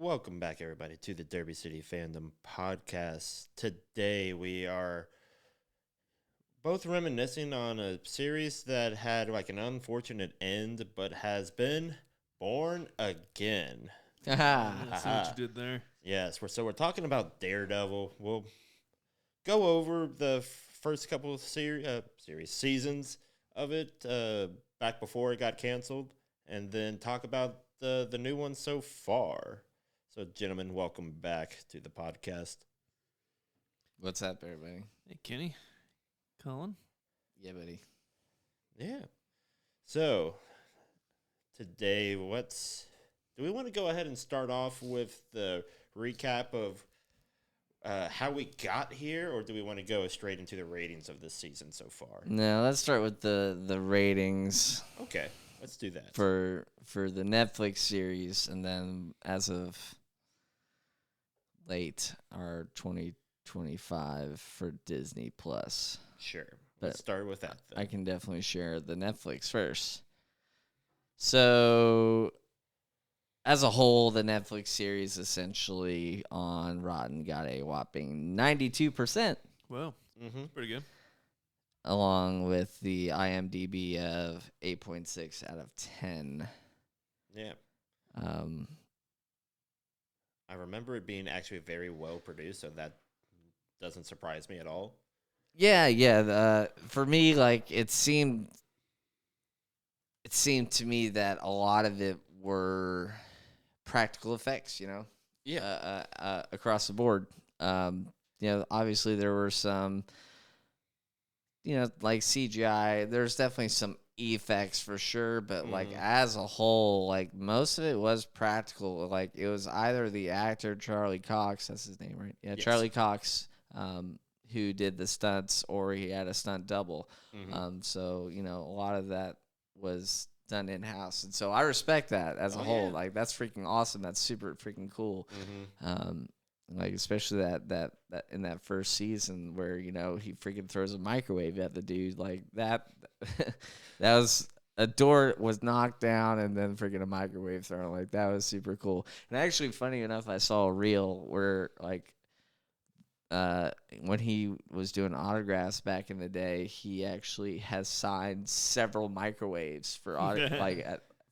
Welcome back, everybody, to the Derby City Fandom podcast. Today, we are both reminiscing on a series that had like an unfortunate end, but has been born again. I see what Haha. you did there. Yes, we're talking about Daredevil. We'll go over the first couple of seasons of it back before it got canceled, and then talk about the new one so far. So, gentlemen, welcome back to the podcast. What's up, everybody? Hey, Kenny. Colin. Yeah, buddy. Yeah. So, today, do we want to go ahead and start off with the recap of how we got here, or do we want to go straight into the ratings of this season so far? No, let's start with the ratings Okay, let's do that. for the Netflix series, and then as of late, our 2025 for Disney Plus. Sure. But Let's start with that, then. I can definitely share the Netflix first. So, as a whole, the Netflix series essentially on Rotten got a whopping 92%, Well, Mm-hmm. pretty good. along with the IMDb of 8.6 out of 10. Yeah. Um, I remember it being actually very well produced, so that doesn't surprise me at all. Yeah. For me, like it seemed to me that a lot of it were practical effects. Across the board. Obviously there were some, like CGI. There's definitely some effects for sure, but like as a whole, like most of it was practical. Like it was either the actor Charlie Cox, that's his name, right? Yeah, Yes. Charlie Cox, who did the stunts, or he had a stunt double. Mm-hmm. So a lot of that was done in house, and so I respect that as a whole. Yeah. Like that's freaking awesome. That's super freaking cool. Mm-hmm. Like especially that in that first season where he freaking throws a microwave at the dude like that. That was a door was knocked down and then freaking a microwave thrown. Like that was super cool. And actually, funny enough, I saw a reel where like when he was doing autographs back in the day, he actually has signed several microwaves for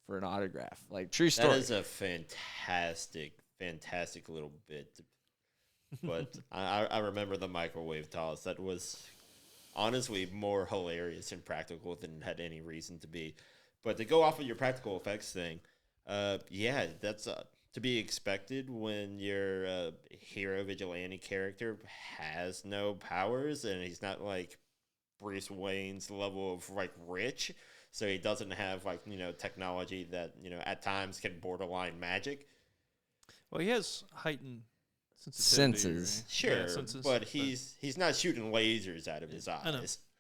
for an autograph. Like true story. That is a fantastic little bit. But I remember the microwave toss. That was honestly more hilarious and practical than had any reason to be. But to go off of your practical effects thing, that's to be expected when your hero vigilante character has no powers and he's not like Bruce Wayne's level of like rich. So he doesn't have like, technology that, at times can borderline magic. Well, he has heightened sensitivity. Senses. Right? Sure, Yeah, senses, but he's not shooting lasers out of his eyes. I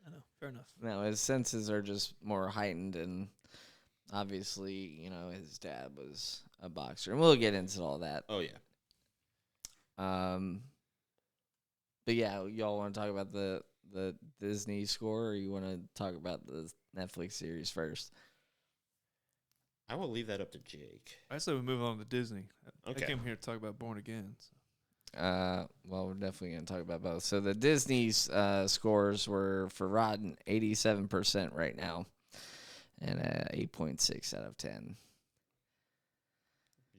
know. Fair enough. No, his senses are just more heightened, and obviously, his dad was a boxer, and we'll get into all that. Oh yeah. But yeah, y'all want to talk about the Disney score, or you want to talk about the Netflix series first? I will leave that up to Jake. I say we move on to Disney. Okay. I came here to talk about Born Again. So. Well, we're definitely going to talk about both. So the Disney's scores were for Rotten 87% right now, and 8.6 out of 10.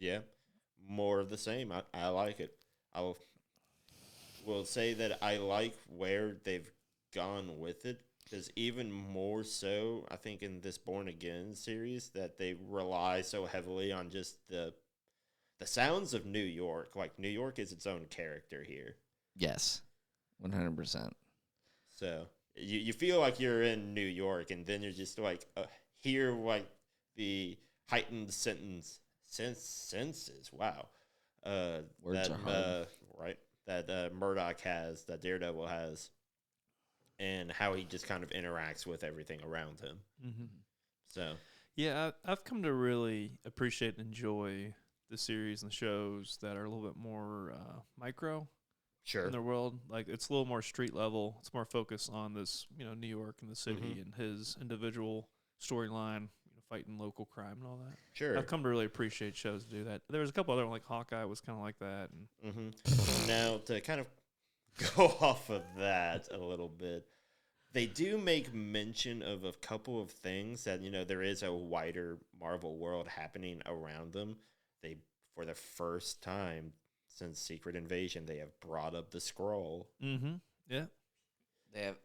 Yeah, more of the same. I like it. I will say that I like where they've gone with it, because even more so, I think in this Born Again series that they rely so heavily on just the sounds of New York. Like New York is its own character here. Yes, 100%. So you feel like you're in New York, and then you're just like hear like the heightened senses. Wow, Words that are hard. right that Murdoch has, that Daredevil has, and how he just kind of interacts with everything around him. Mm-hmm. So Yeah, I've come to really appreciate and enjoy the series and the shows that are a little bit more micro sure, in their world. Like it's a little more street level. It's more focused on this, New York and the city and his individual storyline, fighting local crime and all that. Sure. I've come to really appreciate shows that do that. There was a couple other like Hawkeye was kind of like that. And Now, to kind of go off of that a little bit, they do make mention of a couple of things that, there is a wider Marvel world happening around them. They, for the first time since Secret Invasion, they have brought up the Skrull. Yeah. They have.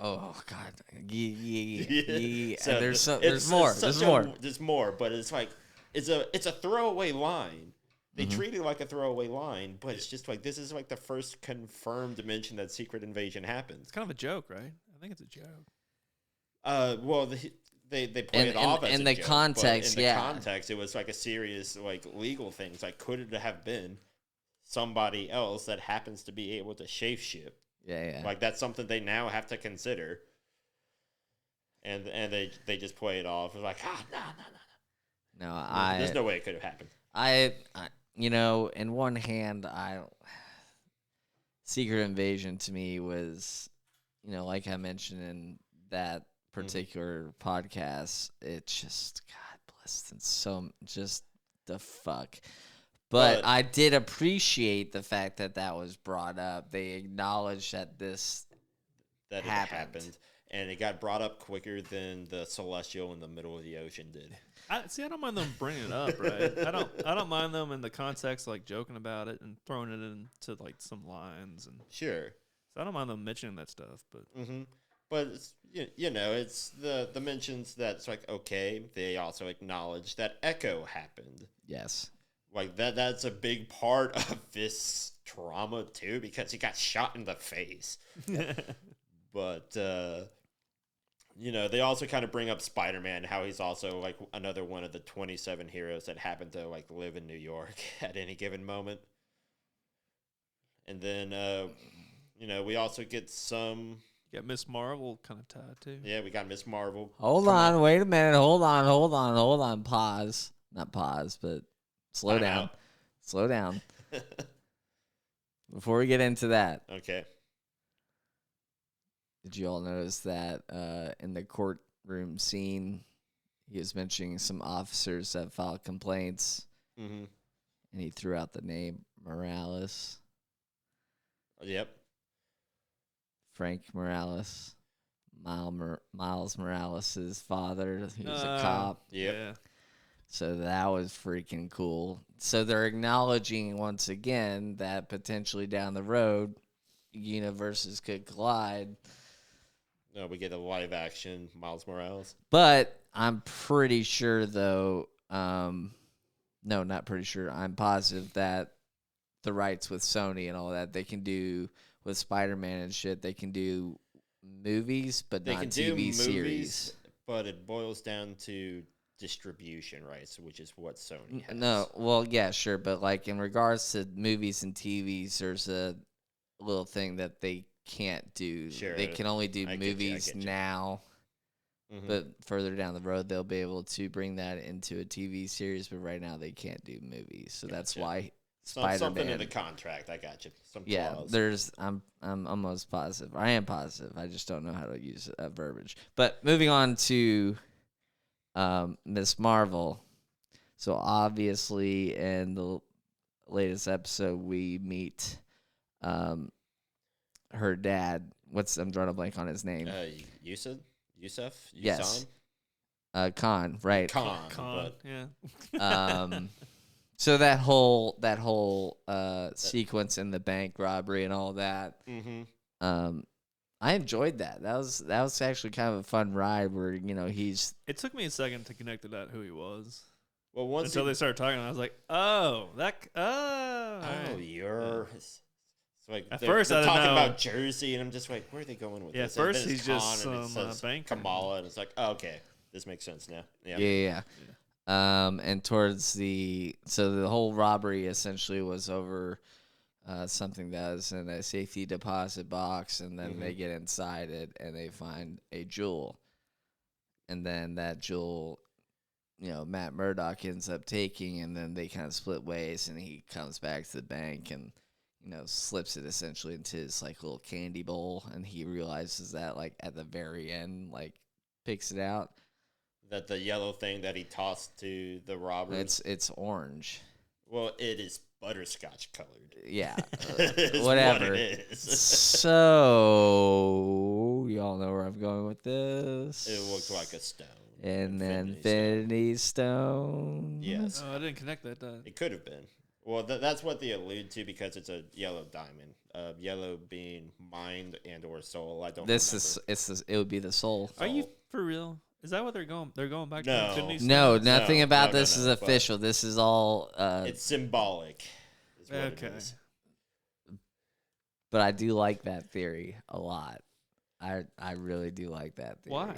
Oh God! Yeah. So there's more. There's more, but it's like it's a throwaway line. They treat it like a throwaway line, but it's just like this is like the first confirmed mention that Secret Invasion happened. It's kind of a joke, right? I think it's a joke. Well, they play it off as in a the joke, context, but in the context, it was like a serious like legal thing. It's like, could it have been somebody else that happens to be able to shapeshift? Yeah. Like that's something they now have to consider. And they just play it off. It's like, no. There's no way it could have happened. I in one hand, Secret Invasion to me was, like I mentioned in that particular podcast, it just, God bless them, so just the fuck. But I did appreciate the fact that was brought up. They acknowledged that it happened, and it got brought up quicker than the Celestial in the middle of the ocean did. I don't mind them bringing it up, right? I don't mind them in the context, like joking about it and throwing it into like some lines and sure. So I don't mind them mentioning that stuff, but but it's, it's the mentions that's like okay. They also acknowledge that Echo happened. Yes. Like that's a big part of this trauma too, because he got shot in the face. But they also kind of bring up Spider-Man, how he's also like another one of the 27 heroes that happen to like live in New York at any given moment. And then we also get some. You got Miss Marvel kind of tied too. Yeah, we got Miss Marvel. Hold on, wait a minute. Hold on. Pause. Not pause, but slow down. Slow down. Before we get into that. Okay. Did you all notice that in the courtroom scene, he was mentioning some officers that filed complaints, and he threw out the name Morales. Yep. Frank Morales, Miles Morales' father, who was a cop. Yep. Yeah. So that was freaking cool. So they're acknowledging once again that potentially down the road, universes could collide. No, we get a live action Miles Morales. But I'm pretty sure, though, no, not pretty sure. I'm positive that the rights with Sony and all that, they can do with Spider-Man and shit, they can do movies, but they not can TV do movies, series. But it boils down to distribution rights, which is what Sony has. No, well, yeah, sure. But, like, in regards to movies and TVs, there's a little thing that they can't do. Sure. They can only do movies now. But further down the road, they'll be able to bring that into a TV series. But right now, they can't do movies, so that's why Spider-Man. Something in the contract. I got you. Some clause. There's. I'm almost positive. I am positive. I just don't know how to use verbiage. But moving on to Miss Marvel. So obviously, in the latest episode, we meet her dad. I'm drawing a blank on his name. Yusuf? Yes. Khan, right. Khan. Yeah. So that whole sequence in the bank robbery and all that. I enjoyed that. That was actually kind of a fun ride where he's. It took me a second to connect to that who he was. Well, until they started talking, I was like, "Oh, you're." It's like at first, I didn't talking know about Jersey, and I'm just like, where are they going with this? At first, and he's just some banker. Kamala, and it's like, oh, okay, this makes sense now. Yeah. And towards the whole robbery essentially was over something that was in a safety deposit box, and then they get inside it and they find a jewel, and then that jewel, Matt Murdock ends up taking, and then they kind of split ways, and he comes back to the bank and slips it essentially into his like little candy bowl, and he realizes that like at the very end, like picks it out. That the yellow thing that he tossed to the robbers. It's orange. Well, it is butterscotch colored. Yeah, Is whatever. What it is. So y'all know where I'm going with this. It looked like a stone. An Infinity Infinity Stone. Yes. Oh, I didn't connect that. It could have been. Well, that's what they allude to because it's a yellow diamond. Yellow being mind and or soul. I don't. It would be the soul. Are you for real? Is that what they're going? They're going back No. to Infinity Stones? No, nothing about no, this is but official. This is all. It's symbolic. Is what Okay. It is. But I do like that theory a lot. I really do like that theory. Why?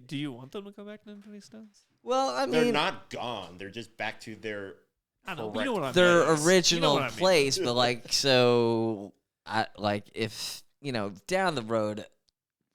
Do you want them to go back to Infinity Stones? Well, I They're mean, not gone. They're just back to their. I don't know. Correct. You know what I mean. their You know original what I mean. place, but like, so I like if down the road,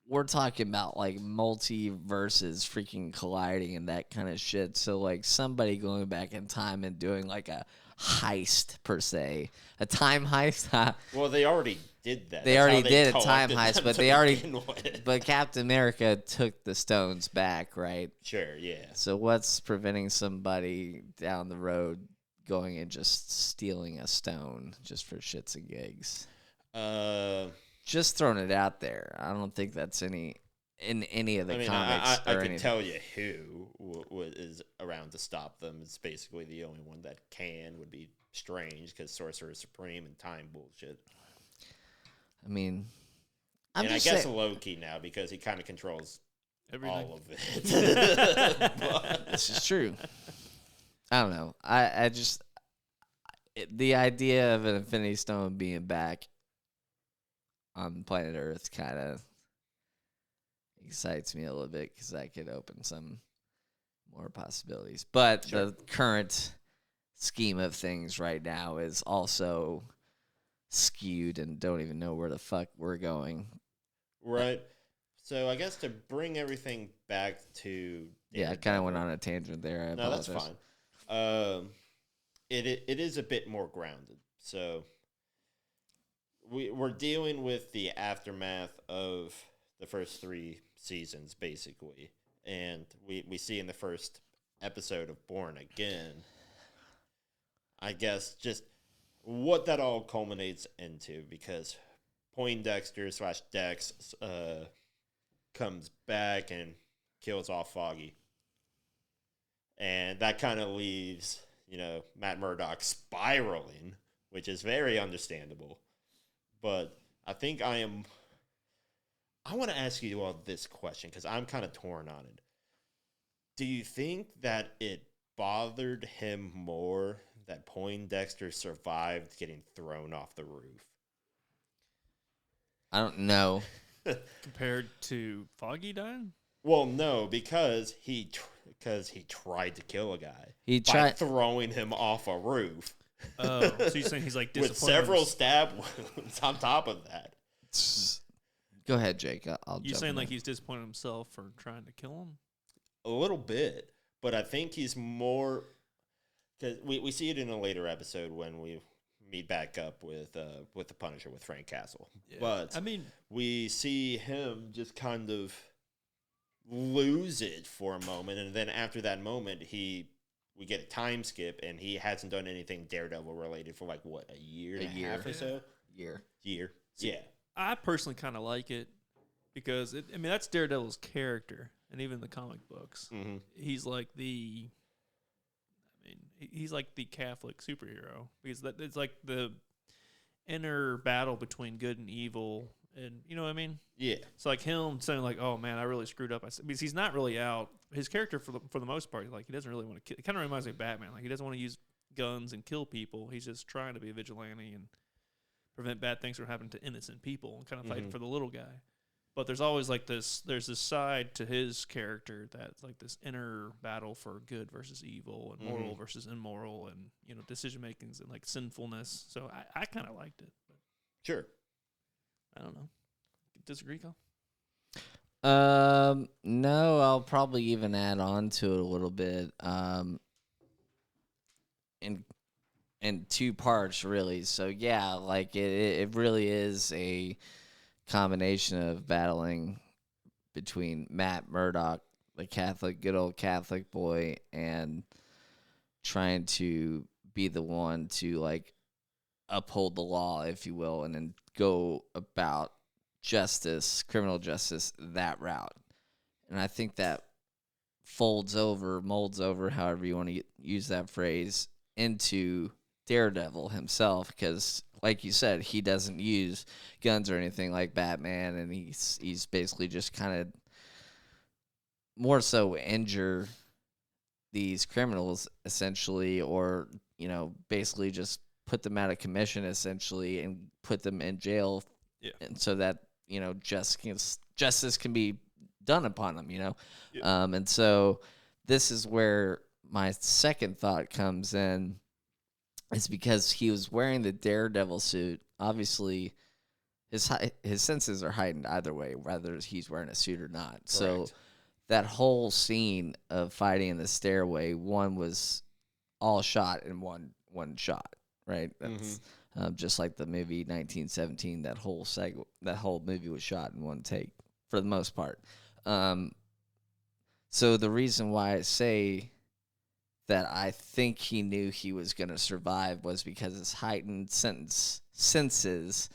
we're talking about like multiverses freaking colliding and that kind of shit. So like somebody going back in time and doing like a heist per se, a time heist. Well, they already did that. They That's already how they did a time collected heist, them but to they already, begin with. but Captain America took the stones back, right? Sure, yeah. So what's preventing somebody down the road going and just stealing a stone just for shits and gigs? Just throwing it out there. I don't think that's in any of the comics. I or could anything. tell you who is around to stop them. It's basically the only one that would be Strange because Sorcerer Supreme and time bullshit. I mean, I guess Loki now because he kind of controls Everything. all of it. this is true. I don't know. I just the idea of an Infinity Stone being back on planet Earth kind of excites me a little bit because that could open some more possibilities. But the current scheme of things right now is also skewed and don't even know where the fuck we're going. Right. So I guess to bring everything back to I kind of went on a tangent there. I apologize. that's fine. It is a bit more grounded. So we're dealing with the aftermath of the first 3 seasons, basically. And we see in the first episode of Born Again, I guess, just what that all culminates into. Because Poindexter / Dex comes back and kills off Foggy. And that kind of leaves, Matt Murdock spiraling, which is very understandable. But I think I want to ask you all this question because I'm kind of torn on it. Do you think that it bothered him more that Poindexter survived getting thrown off the roof? I don't know. Compared to Foggy dying? Well, no, because he tried to kill a guy. He by tried throwing him off a roof. Oh, so you're saying he's like with several stab wounds on top of that. Go ahead, Jake. I'll You jump saying in like there. he's disappointed himself for trying to kill him? A little bit, but I think he's more because we see it in a later episode when we meet back up with the Punisher with Frank Castle. Yeah. But I mean, we see him just kind of lose it for a moment, and then after that moment, we get a time skip, and he hasn't done anything Daredevil related for like what, a year and a half or so. Year. Yeah. I personally kind of like it because that's Daredevil's character, and even the comic books, Mm-hmm. he's like he's like the Catholic superhero because it's like the inner battle between good and evil, and you know what I mean. Yeah. It's like him saying like, "Oh man, I really screwed up." Because he's not really out. His character for the most part, like he doesn't really want to kill. It kind of reminds me of Batman. Like he doesn't want to use guns and kill people. He's just trying to be a vigilante and prevent bad things from happening to innocent people and kind of fighting for the little guy. But there's always like there's this side to his character that's like this inner battle for good versus evil and moral versus immoral and decision makings and like sinfulness. So I kind of liked it. But Sure. I don't know. Disagree, Kyle? No, I'll probably even add on to it a little bit. In 2 parts, really. So yeah, like it really is a combination of battling between Matt Murdock, the Catholic, good old Catholic boy, and trying to be the one to like uphold the law, if you will, and then go about justice, criminal justice, that route. And I think that molds over, however you want to use that phrase, into Daredevil himself, because like you said, he doesn't use guns or anything like Batman, and he's basically just kind of more so injure these criminals essentially, or basically just put them out of commission essentially and put them in jail, and so that justice can be done upon them, Yeah. And so this is where my second thought comes in. It's because he was wearing the Daredevil suit. Obviously, his senses are heightened either way, whether he's wearing a suit or not. Correct. So that whole scene of fighting in the stairway, one was all shot in one shot, right? That's just like the movie 1917. That whole movie was shot in one take for the most part. So the reason why I say that I think he knew he was going to survive was because his heightened senses,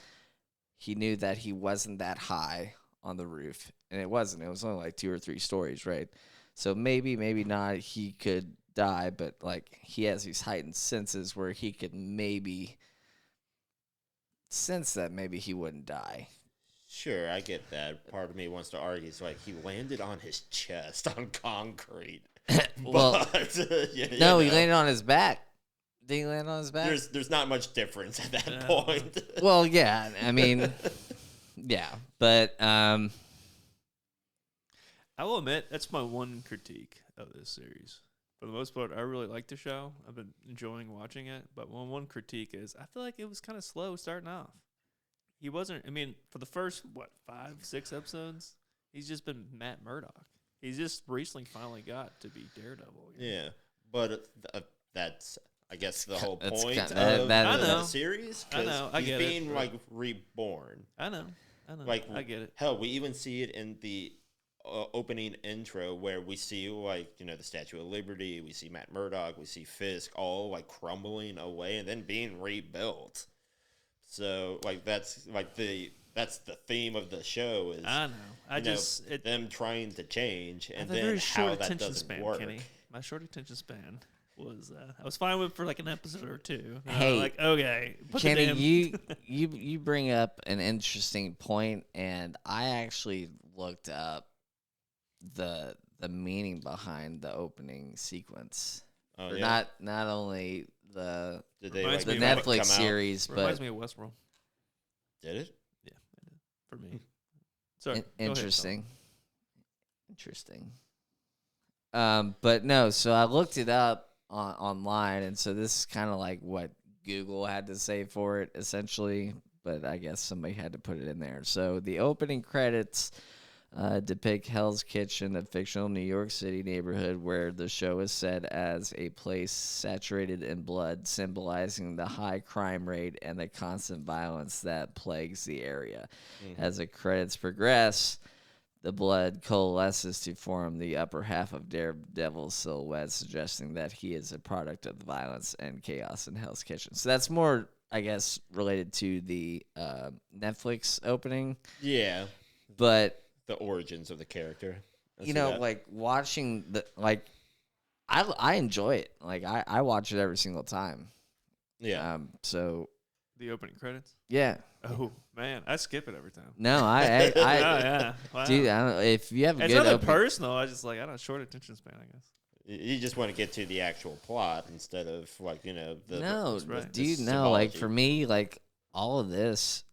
he knew that he wasn't that high on the roof. And it wasn't. It was only like 2 or 3 stories, right? So maybe not he could die, but like he has these heightened senses where he could maybe sense that maybe he wouldn't die. Sure, I get that. Part of me wants to argue. It's like he landed on his chest on concrete. Well, no, he landed on his back. Did he land on his back? There's not much difference at that point. Well, yeah, I mean, yeah, but I will admit that's my one critique of this series. For the most part, I really like the show. I've been enjoying watching it, but one critique is I feel like it was kind of slow starting off. He wasn't. I mean, for the first 5, 6 episodes, he's just been Matt Murdock. He's just recently finally got to be Daredevil. Yeah, but that's, I guess, the whole That's point of the series. I know. I get he's being it. like reborn. I know. Like, I get it. Hell, we even see it in the opening intro where we see the Statue of Liberty. We see Matt Murdock. We see Fisk all like crumbling away and then being rebuilt. So that's the theme of the show is I know. Them trying to change and I have a then very how short that attention doesn't span, work. Kenny. My short attention span was I was fine with for like an episode or 2. Hey, like okay, Kenny, you bring up an interesting point, and I actually looked up the meaning behind the opening sequence. Oh, yeah? Not only the Reminds the me of Netflix series, but reminds me of Westworld. Did it? Yeah, it did for me. Sorry, interesting. But no, so I looked it up online, and so this is kind of like what Google had to say for it, essentially. But I guess somebody had to put it in there. So the opening credits depict Hell's Kitchen, a fictional New York City neighborhood where the show is set as a place saturated in blood, symbolizing the high crime rate and the constant violence that plagues the area. Mm-hmm. As the credits progress, the blood coalesces to form the upper half of Daredevil's silhouette, suggesting that he is a product of the violence and chaos in Hell's Kitchen. So that's more, I guess, related to the Netflix opening. Yeah. But the origins of the character. Like watching I enjoy it. Like I watch it every single time. Yeah. So the opening credits. Yeah. Oh man, I skip it every time. No, I yeah. Wow. Dude, I don't know if you have a it's good nothing personal. I just I don't know, short attention span, I guess. You just want to get to the actual plot instead of dude, no, like for me, like all of this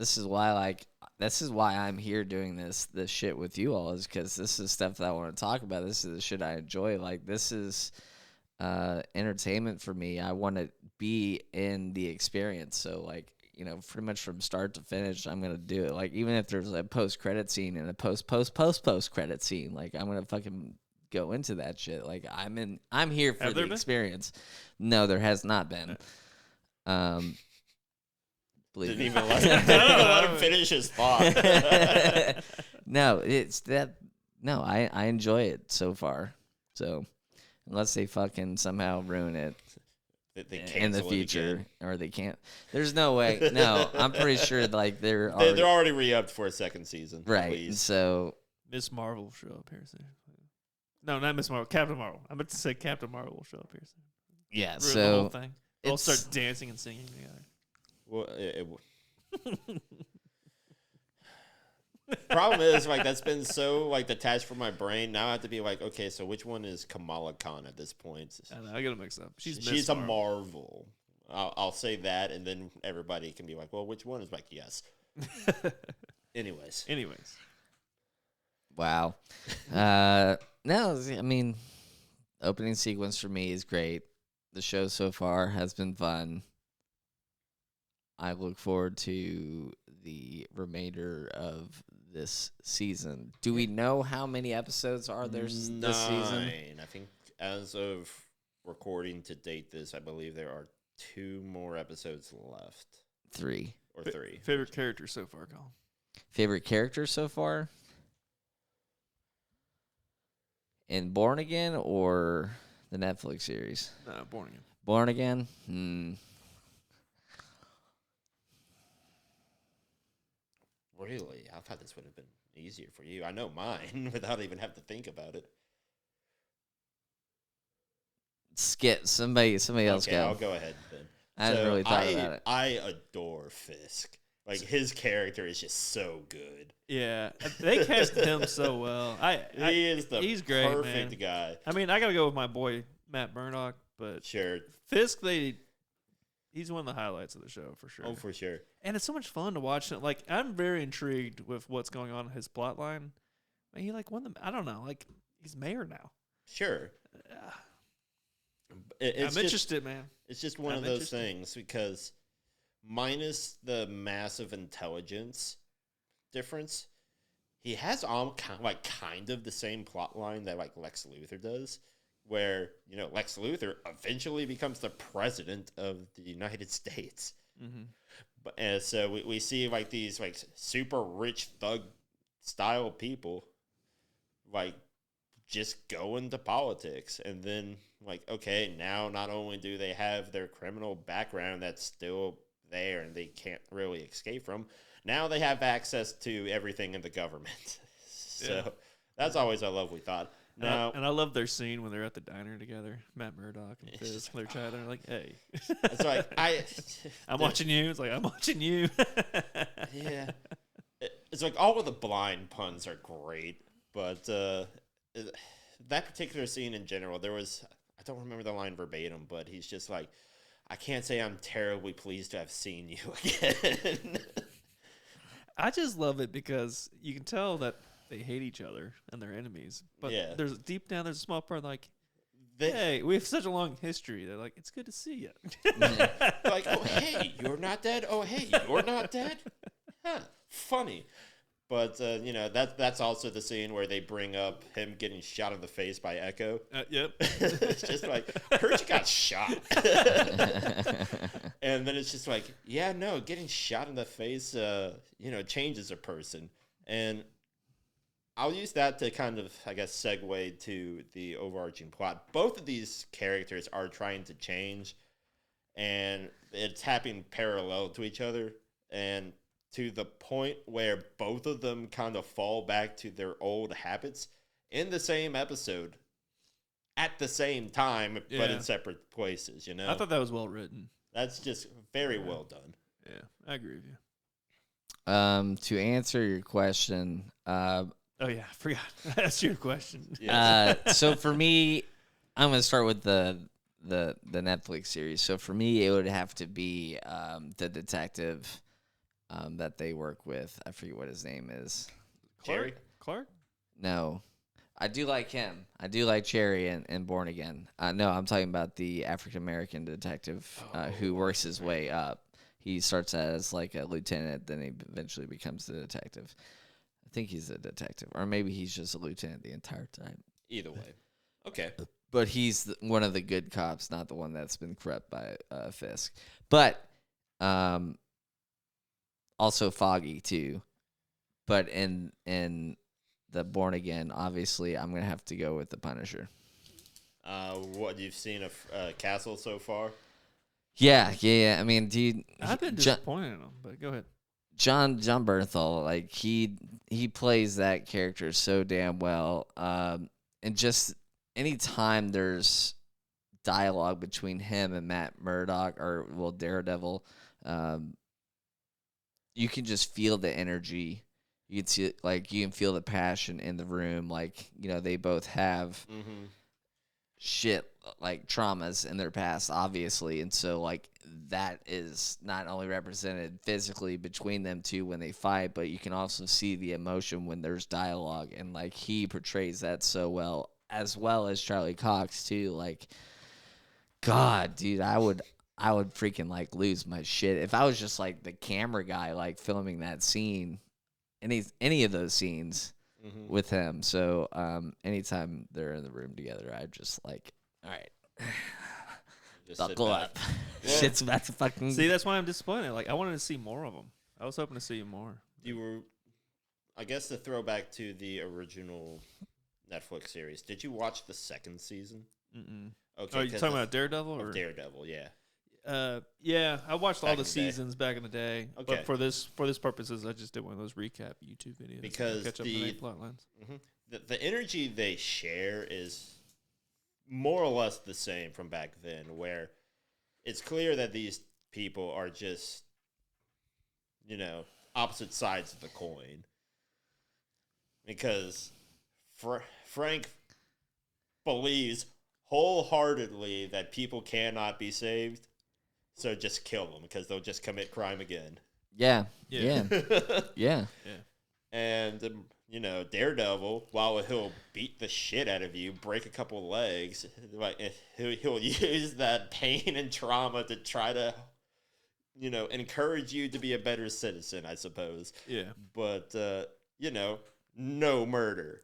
is why I'm here doing this shit with you all, is because this is stuff that I want to talk about. This is the shit I enjoy. Like this is entertainment for me. I want to be in the experience. So like, pretty much from start to finish, I'm gonna do it. Like even if there's a post credit scene and a post credit scene, like I'm gonna fucking go into that shit. Like I'm here for the experience. No, there has not been. Didn't even let him finish his thought. No, it's that no, I enjoy it so far. So unless they fucking somehow ruin it They in the cancel it future, again. or they can't. There's no way. No, I'm pretty sure like They're already already re-upped for a second season. At right. And least. so Miss Marvel will show up here soon. No, not Miss Marvel. Captain Marvel. I meant to say Captain Marvel will show up here soon. yeah, Ruin the whole so thing. They'll it's start dancing and singing together. Well, problem is like that's been so like detached from my brain. Now I have to be like, okay, so which one is Kamala Khan at this point? I know, I get them mixed up. She's She's Miss a Marvel. I'll say that, and then everybody can be like, well, which one is like yes. Anyways, wow. No, I mean, opening sequence for me is great. The show so far has been fun. I look forward to the remainder of this season. Do we know how many episodes are there this season? 9. I think as of recording to date this, I believe there are 2 more episodes left. 3. Or 3. Favorite character so far, Colin? Favorite character so far? In Born Again or the Netflix series? No, Born Again. Born Again? Really? I thought this would have been easier for you. I know mine without even having to think about it. Skip. Somebody else Okay, go. I'll go ahead then. I hadn't really thought about it. I adore Fisk. Like his character is just so good. Yeah, they cast him so well. He's great, perfect man. guy. I mean, I gotta go with my boy Matt Murdock, but Sure. Fisk, he's one of the highlights of the show for sure. Oh, for sure. And it's so much fun to watch it. Like, I'm very intrigued with what's going on in his plot line. He like won the, I don't know, like he's mayor now. Sure. I'm interested, man. It's just one of those things because minus the massive intelligence difference, he has kind of the same plot line that like Lex Luthor does, where Lex Luthor eventually becomes the president of the United States. Mm-hmm. And so we see like these like super rich thug style people like just go into politics, and then like, okay, now not only do they have their criminal background that's still there and they can't really escape from, now they have access to everything in the government. So that's always a lovely thought. Now, and I love their scene when they're at the diner together, Matt Murdock and Fisk. They're chatting. They're like, "Hey, it's like I'm watching you." It's like I'm watching you. Yeah, it's like all of the blind puns are great, but that particular scene in general, I don't remember the line verbatim, but he's just like, "I can't say I'm terribly pleased to have seen you again." I just love it because you can tell that they hate each other and they're enemies. But there's deep down, there's a small part like, hey, we have such a long history. They're like, it's good to see you. Like, oh, hey, you're not dead. Oh, hey, you're not dead. Huh, funny. But, that's also the scene where they bring up him getting shot in the face by Echo. Yep. It's just like, I heard you got shot. And then it's just like, yeah, no, getting shot in the face, changes a person. And I'll use that to kind of, I guess, segue to the overarching plot. Both of these characters are trying to change, and it's happening parallel to each other, and to the point where both of them kind of fall back to their old habits in the same episode at the same time, but in separate places, I thought that was well written. That's just very well done. Yeah, I agree with you. To answer your question, oh yeah, I forgot. That's your question. So for me, I'm gonna start with the Netflix series. So for me, it would have to be the detective that they work with. I forget what his name is. Clark? No, I do like him. I do like Cherry and Born Again. No, I'm talking about the African American detective who works his way up. He starts as like a lieutenant, then he eventually becomes the detective. I think he's a detective, or maybe he's just a lieutenant the entire time. Either way. Okay. But he's one of the good cops, not the one that's been corrupt by Fisk. But also Foggy too. But in the Born Again, obviously I'm gonna have to go with the Punisher. What you've seen of Castle so far? Yeah. I mean, dude, I've been disappointed in him, but go ahead. John Bernthal, like he plays that character so damn well. And just anytime there's dialogue between him and Matt Murdock or Daredevil, you can just feel the energy. You can see you can feel the passion in the room. Like, they both have shit like traumas in their past, obviously, and so that is not only represented physically between them two when they fight, but you can also see the emotion when there's dialogue, and he portrays that so well as Charlie Cox too. God, dude, I would freaking lose my shit if I was just the camera guy filming that scene, any of those scenes with him. So anytime they're in the room together, I'm just all right, buckle up. Shit's about to fucking. See, that's why I'm disappointed. I wanted to see more of them. I was hoping to see more. I guess to throw back to the original Netflix series, did you watch the second season? Mm-mm. Okay. Are you talking about Daredevil? Or? Daredevil, yeah. Yeah, I watched all the day. seasons back in the day. Okay. But for this purposes, I just did one of those recap YouTube videos because catch up on the plot lines. The energy they share is more or less the same from back then, where it's clear that these people are just, opposite sides of the coin. Because Frank believes wholeheartedly that people cannot be saved, so just kill them because they'll just commit crime again. Yeah. And Daredevil, while he'll beat the shit out of you, break a couple legs, he'll use that pain and trauma to try to encourage you to be a better citizen, I suppose. Yeah. But no murder.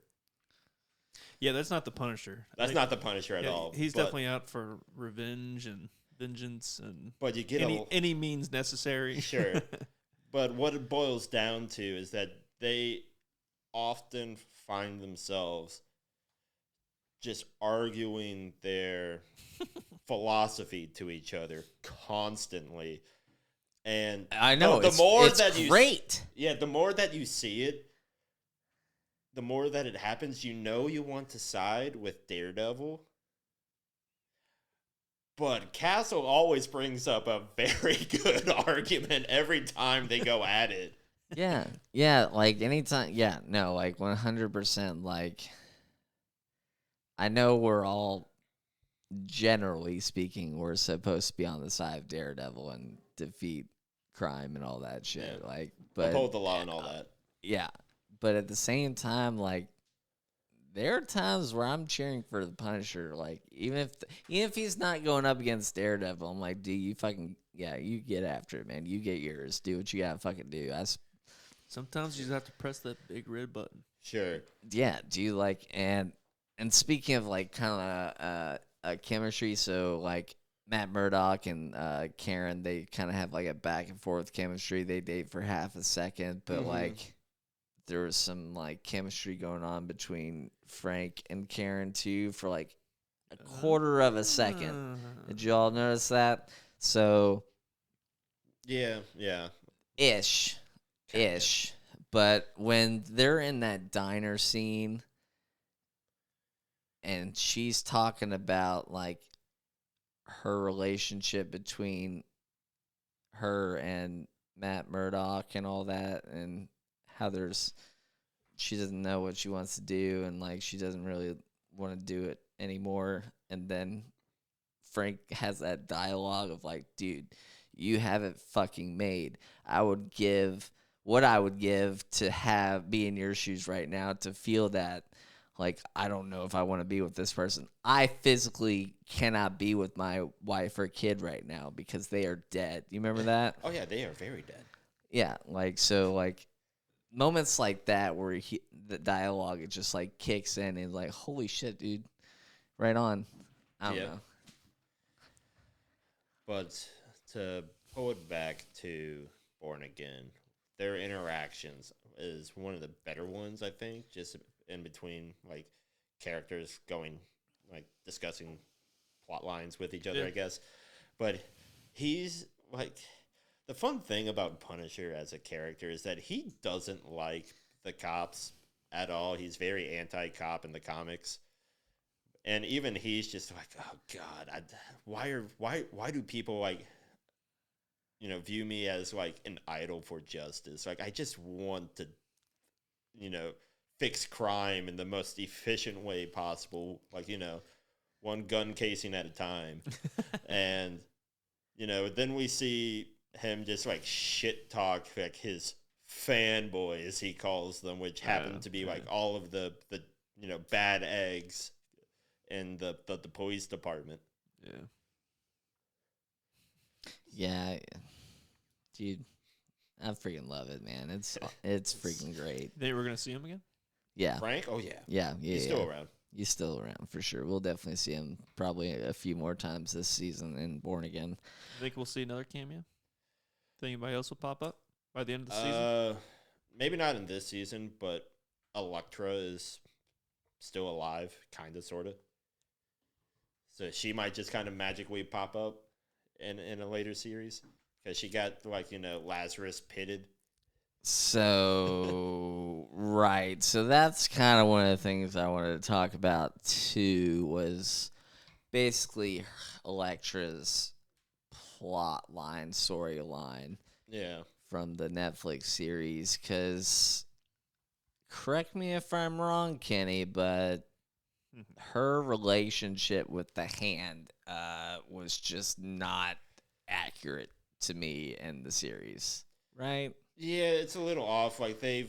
Yeah, that's not the Punisher. That's not the Punisher at all. He's definitely out for revenge and vengeance, and but you get any means necessary. Sure. But what it boils down to is that they often find themselves just arguing their philosophy to each other constantly. And I know the more it's that great. The more that you see it, the more that it happens, you want to side with Daredevil. But Castle always brings up a very good argument every time they go at it. Yeah, anytime. Yeah, no, 100%. I know we're all, generally speaking, we're supposed to be on the side of Daredevil and defeat crime and all that shit. Yeah. But uphold the law and all that. Yeah, but at the same time, there are times where I'm cheering for the Punisher. Even if he's not going up against Daredevil, I'm like, dude, you get after it, man. You get yours. Do what you gotta fucking do. Sometimes you just have to press that big red button. Sure. Yeah. Do you and speaking of kind of chemistry, so Matt Murdock and Karen, they kind of have a back and forth chemistry. They date for half a second, but there was some chemistry going on between Frank and Karen too for a quarter of a second. Did you all notice that? So yeah. Ish. But when they're in that diner scene and she's talking about her relationship between her and Matt Murdock and all that, and how she doesn't know what she wants to do, and she doesn't really want to do it anymore. And then Frank has that dialogue of dude, you have it fucking made. I would give what I would give to be in your shoes right now, to feel that. I don't know if I want to be with this person. I physically cannot be with my wife or kid right now because they are dead. You remember that? Oh yeah, they are very dead. Yeah, moments like that where the dialogue, it just kicks in and holy shit, dude, right on. I don't know. But to pull it back to Born Again, their interactions, is one of the better ones, I think, just in between like characters going like discussing plot lines with each other, Yeah. I guess. But he's like the fun thing about Punisher as a character is that he doesn't like the cops at all. He's very anti-cop in the comics. And even he's just like, oh God, why do people like, view me as like an idol for justice? Like I just want to, fix crime in the most efficient way possible. Like one gun casing at a time, and then we see him just like shit talk like his fanboys, he calls them, which happen to be like all of the bad eggs in the police department. Yeah. Yeah, dude, I freaking love it, man. It's freaking great. Think we're gonna see him again? Yeah, Frank? Oh yeah. yeah. He's still around. He's still around for sure. We'll definitely see him probably a few more times this season in Born Again. Think we'll see another cameo? Think anybody else will pop up by the end of the season? Maybe not in this season, but Elektra is still alive, kind of, sort of. So she might just kind of magically pop up in a later series because she got like Lazarus pitted. So right, so that's kind of one of the things I wanted to talk about too. Was basically Elektra's plot line, storyline. Yeah. From the Netflix series, because correct me if I'm wrong, Kenny, but her relationship with the Hand was just not accurate to me in the series, right? Yeah, it's a little off. Like I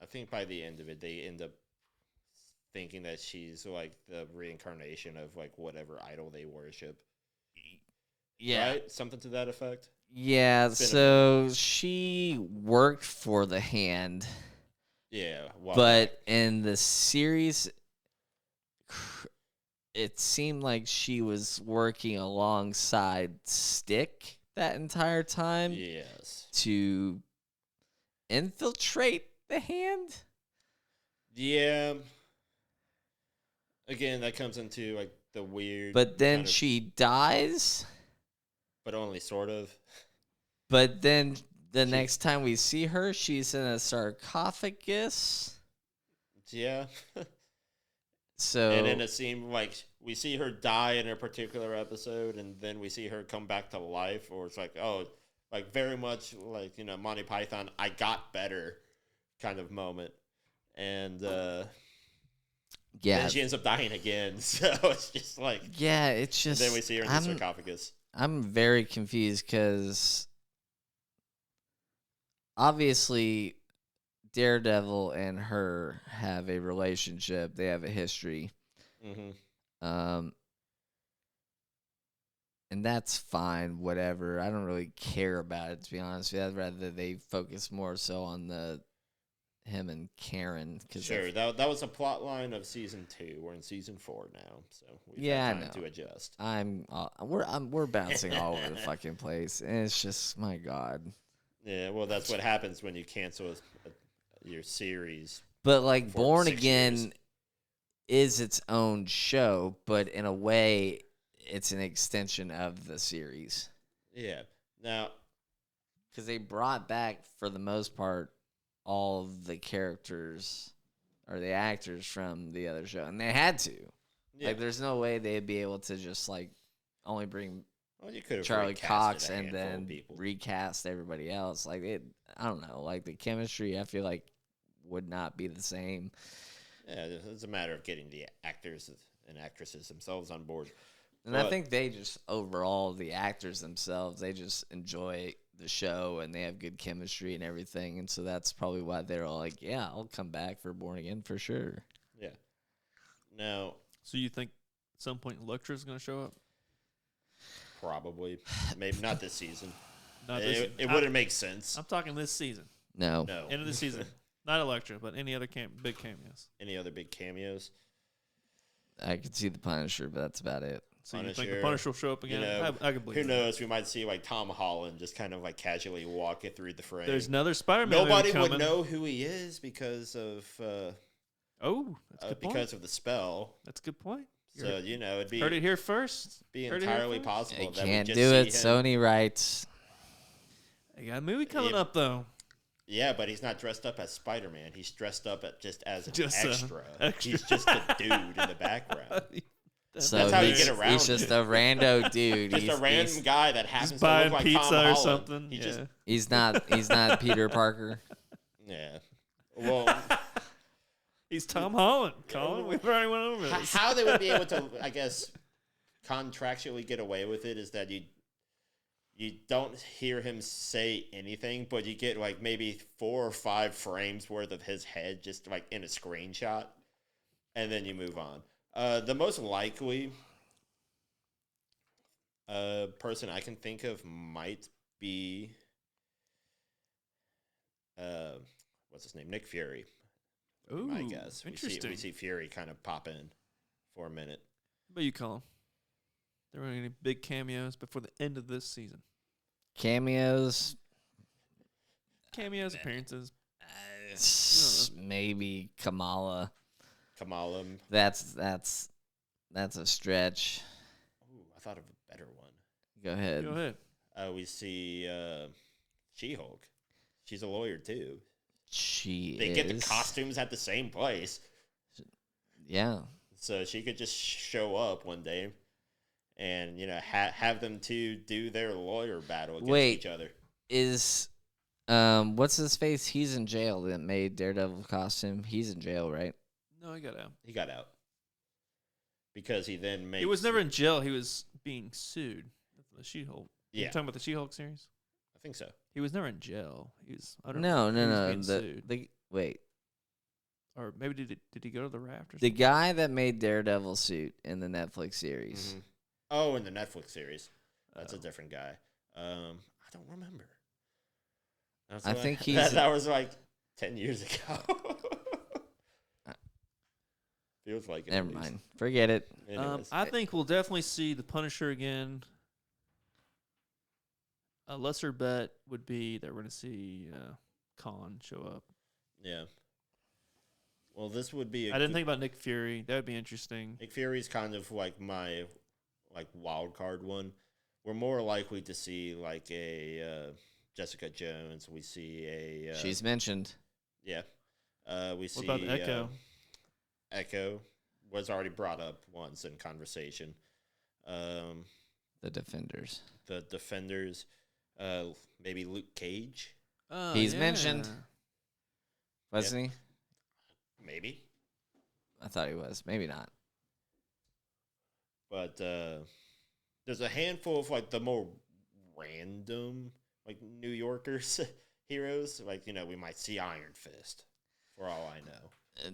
think by the end of it, they end up thinking that she's like the reincarnation of like whatever idol they worship. Yeah. Right? Something to that effect. Yeah, so she worked for the Hand. Yeah. But in the series, it seemed like she was working alongside Stick that entire time. Yes. To infiltrate the Hand. Yeah. Again, that comes into like the weird. But then she dies. But only sort of. But then the next time we see her, she's in a sarcophagus. Yeah. So and then it seemed like we see her die in a particular episode, and then we see her come back to life, or it's like, oh, like very much like Monty Python, I got better kind of moment, and yeah, then she ends up dying again. So it's just like it's just. And then we see her in the sarcophagus. I'm very confused because obviously Daredevil and her have a relationship. They have a history. Mm-hmm. And that's fine, whatever. I don't really care about it, to be honest with you. I'd rather they focus more so on him and Karen. Sure, that was a plot line of season 2. We're in season 4 now, so we've had time to adjust. We're bouncing all over the fucking place, and it's just, my God. Yeah, well, that's what happens when you cancel your series. But like Born Again is its own show, but in a way, it's an extension of the series. Yeah. Now, because they brought back, for the most part, all of the characters or the actors from the other show, and they had to. Yeah. Like, there's no way they'd be able to just like only bring Charlie Cox and then recast everybody else. Like I don't know. Like the chemistry, I feel like would not be the same. Yeah, it's a matter of getting the actors and actresses themselves on board. And I think they just overall, the actors themselves, they just enjoy the show and they have good chemistry and everything. And so that's probably why they're all like, yeah, I'll come back for Born Again for sure. Yeah. Now, so you think at some point Elektra's going to show up? Probably. Maybe not this season. It wouldn't make sense. I'm talking this season. No. End of the season. Not Elektra, but any other big cameos. Any other big cameos? I could see the Punisher, but that's about it. So you think Punisher, the Punisher will show up again? I could believe who that. knows? We might see like Tom Holland just kind of like casually walk it through the frame. There's another Spider-Man Nobody movie would coming. know who he is because of that's a good point. because of the spell. That's a good point. So it'd be Heard it here first. entirely possible They that we can't just do it. see him. Sony rights. They got a movie coming Yeah. up though. Yeah, but he's not dressed up as Spider-Man. He's dressed up just as an Just extra. extra. He's just a dude in the background. So That's how you he's, get around he's just it. a rando dude. Just a random guy that happens to buying look like pizza Tom or Holland. something. He Yeah. just He's not Peter Parker. yeah. Well, He's Tom Holland. Colin, we've already went over this. how they would be able to, I guess, contractually get away with it is that you don't hear him say anything, but you get like maybe 4 or 5 frames worth of his head just like in a screenshot, and then you move on. The most likely person I can think of might be what's his name? Nick Fury. Ooh, My guess. interesting. We see Fury kind of pop in for a minute. What do you call him? There weren't any big cameos before the end of this season. Cameos. Cameos, appearances. Maybe Kamala. Kamala. That's a stretch. Ooh, I thought of a better one. Go ahead. Go ahead. We see She-Hulk. She's a lawyer too. They Get the costumes at the same place, Yeah. so she could just show up one day, and have them two do their lawyer battle against each other. Is what's his face? He's in jail. That made Daredevil costume. He's in jail, right? No, he got out. He got out because he then made. He was never in jail. He was being sued. The She-Hulk. Yeah, You talking about the She-Hulk series? I think so. He was never in jail. He was. I don't No. know. He was being sued. Wait. Or maybe did he go to the raft or The something? guy that made Daredevil suit in the Netflix series. Mhm. Oh, in the Netflix series, that's a Oh. different guy. I don't remember. I think that was like 10 years ago. Feels like it. Never at least. mind. Forget it. Anyways. I think we'll definitely see the Punisher again. A lesser bet would be that we're going to see Khan show up. Yeah. Well, this would be. I didn't think about Nick Fury. That would be interesting. Nick Fury's kind of like my wild card one. We're more likely to see like a Jessica Jones. We see a. She's mentioned. Yeah. We see. What about Echo? Echo was already brought up once in conversation. The Defenders. The Defenders. Maybe Luke Cage. Oh, He's mentioned. Wasn't he? Maybe. I thought he was. Maybe not. But there's a handful of like the more random like New Yorkers heroes. Like we might see Iron Fist for all I know.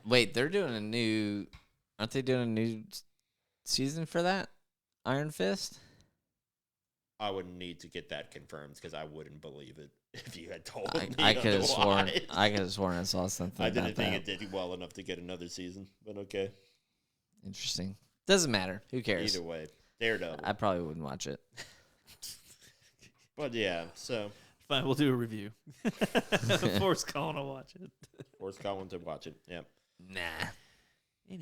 Wait, they're doing a new. Aren't they doing a new season for that? Iron Fist? I would need to get that confirmed because I wouldn't believe it if you had told me. I could have sworn. otherwise. I could have sworn I saw something. I didn't about think that. it did well enough to get another season, but okay. Interesting. Doesn't matter. Who cares? Either way, Daredevil. I probably wouldn't watch it. But yeah, so Fine, we'll do a review. Force Colin to watch it. force Colin to watch it. Yeah, Nah.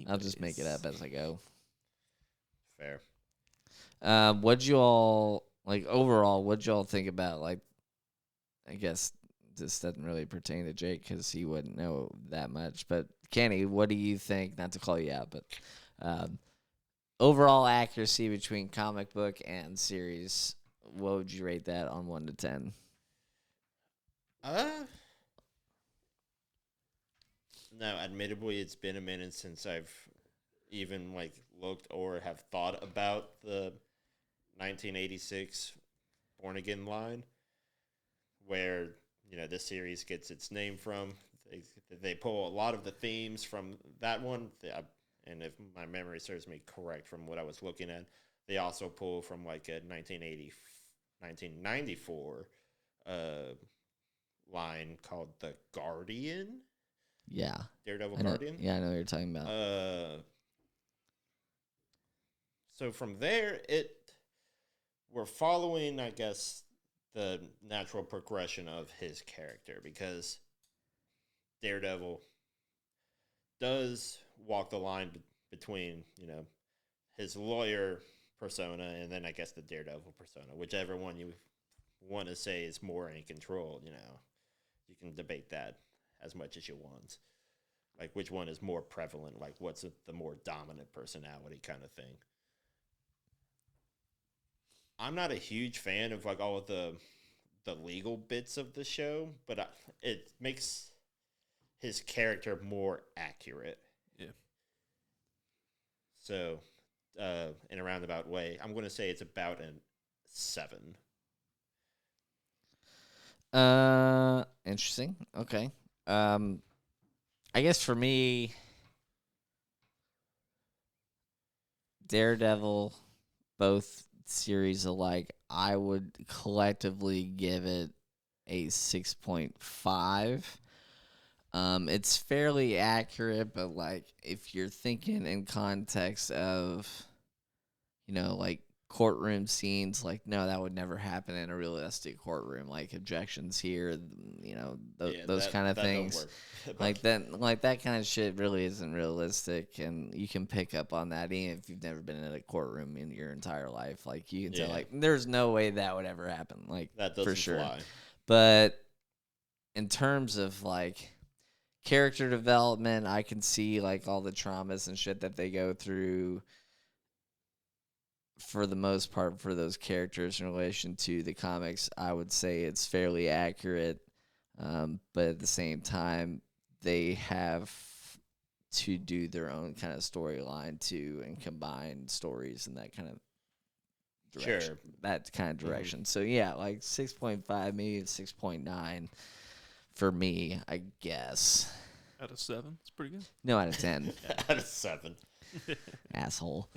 I'll just make it up as I go. fair. What'd you all like overall? What'd you all think about like? I guess this doesn't really pertain to Jake because he wouldn't know that much. But Kenny, what do you think? Not to call you out, but overall accuracy between comic book and series. What would you rate that on 1 to 10? No, admittedly, it's been a minute since I've even like looked or have thought about the 1986 Born Again line, where this series gets its name from. They pull a lot of the themes from that one, and if my memory serves me correct from what I was looking at, they also pull from like a 1994 line called The Guardian. Yeah. Daredevil I know, Guardian. yeah, I know what you're talking about. So from there, we're following, I guess, the natural progression of his character because Daredevil does walk the line between, his lawyer persona and then I guess the Daredevil persona, whichever one you want to say is more in control. You can debate that as much as you want. Like which one is more prevalent? Like what's the more dominant personality kind of thing. I'm not a huge fan of like all of the legal bits of the show, but it makes his character more accurate. Yeah. So, in a roundabout way, I'm going to say it's about a 7. Interesting. Okay. I guess for me, Daredevil, both series alike, I would collectively give it a 6.5. It's fairly accurate, but like if you're thinking in context of, like courtroom scenes, like no, that would never happen in a realistic courtroom. Like objections here, those kind of things. Like that kind of shit really isn't realistic, and you can pick up on that even if you've never been in a courtroom in your entire life. Like you can tell, like there's no way that would ever happen. Like that doesn't for sure. fly. But in terms of like character development, I can see like all the traumas and shit that they go through for the most part for those characters in relation to the comics. I would say it's fairly accurate, but at the same time, they have to do their own kind of storyline too and combine stories in that kind of direction. Sure. That kind of direction. So yeah, like 6.5, maybe 6.9 for me, I guess. Out of 7, it's pretty good. No, out of 10. Out of 7. Asshole.